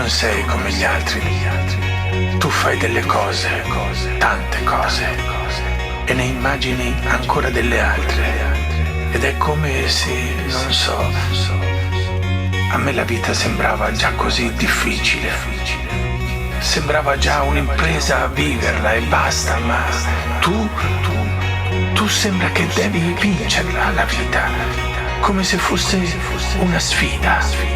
non sei come gli altri. Tu fai delle cose, tante cose, e ne immagini ancora delle altre. Ed è come se, non so, a me la vita sembrava già così difficile. Sembrava già un'impresa a viverla e basta, ma tu sembra che devi vincerla la vita, come se fosse una sfida.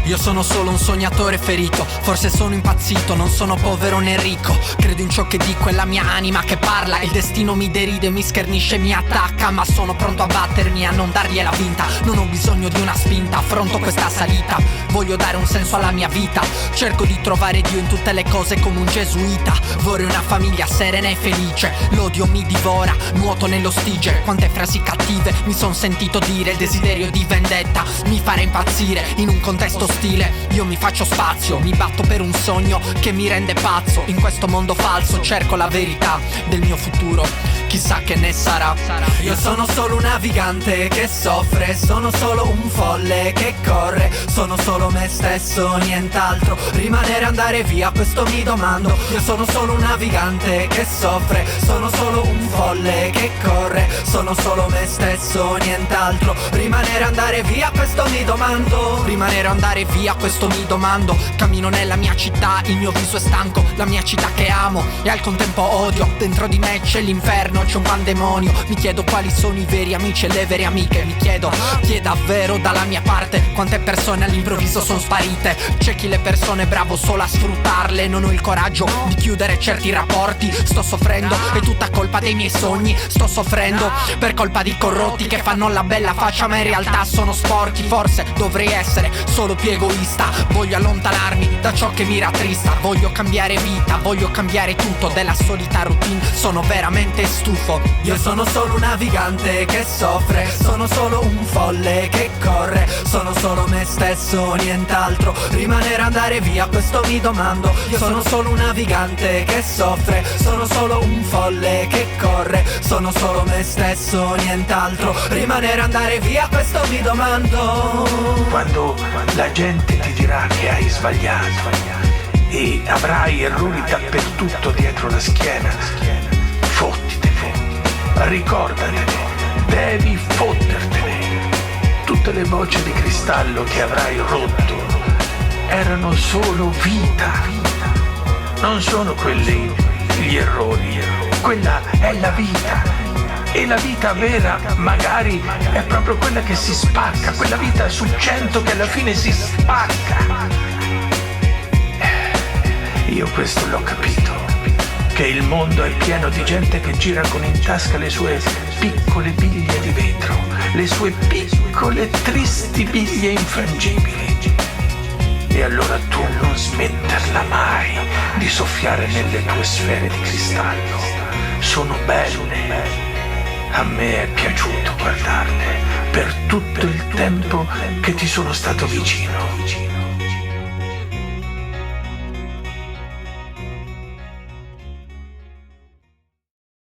Io sono solo un sognatore ferito, forse sono impazzito, non sono povero né ricco. Credo in ciò che dico, è la mia anima che parla. Il destino mi deride, mi schernisce, mi attacca, ma sono pronto a battermi, a non dargliela vinta. Non ho bisogno di una spinta, affronto questa salita. Voglio dare un senso alla mia vita, cerco di trovare Dio in tutte le cose come un gesuita. Vorrei una famiglia serena e felice, l'odio mi divora, nuoto nello stige. Quante frasi cattive mi son sentito dire, il desiderio di vendetta mi farà impazzire. In un contesto ostile io mi faccio spazio, mi batto per un sogno che mi rende pazzo. In questo mondo falso cerco la verità del mio futuro, chissà che ne sarà. Io sono solo un navigante che soffre, sono solo un folle che corre, sono solo me stesso, nient'altro. Rimanere, andare via, questo mi domando. Io sono solo un navigante che soffre, sono solo un folle che corre, sono solo me stesso, nient'altro. Rimanere, andare via, questo mi domando. Rimanere o andare via, questo mi domando. Cammino nella mia città, il mio viso è stanco, la mia città che amo e al contempo odio. Dentro di me c'è l'inferno, c'è un pandemonio. Mi chiedo quali sono i veri amici e le vere amiche. Mi chiedo chi è davvero dalla mia parte, quante persone all'improvviso sono sparite. C'è chi le persone è bravo solo a sfruttarle. Non ho il coraggio di chiudere certi rapporti. Sto soffrendo, è tutta colpa dei miei sogni. Sto soffrendo per colpa di corrotti che fanno la bella faccia ma in realtà sono sporchi. Forse dovrei essere solo più egoista. Voglio allontanarmi da ciò che mi rattrista. Voglio cambiare vita, voglio cambiare tutto. Della solita routine sono veramente stufo. Io sono solo un navigante che soffre, sono solo un folle che corre, sono solo me stesso, nient'altro. Rimanere, andare via, questo mi domando. Io sono solo un navigante che soffre, sono solo un folle che corre, sono solo me stesso, nient'altro. Rimanere, andare via, questo mi domando. Quando la gente ti dirà che hai sbagliato e avrai errori dappertutto dietro la schiena, fottitene, ricordatene, devi fottertene. Tutte le bocce di cristallo che avrai rotto erano solo vita, non sono quelli gli errori, quella è la vita. E la vita vera magari è proprio quella che si spacca, quella vita su 100 che alla fine si spacca. Io questo l'ho capito, che il mondo è pieno di gente che gira con in tasca le sue piccole biglie di vetro, le sue piccole tristi biglie infrangibili. E allora tu non smetterla mai di soffiare nelle tue sfere di cristallo. Sono belle. A me è piaciuto guardarle per tutto il tempo che ti sono stato vicino.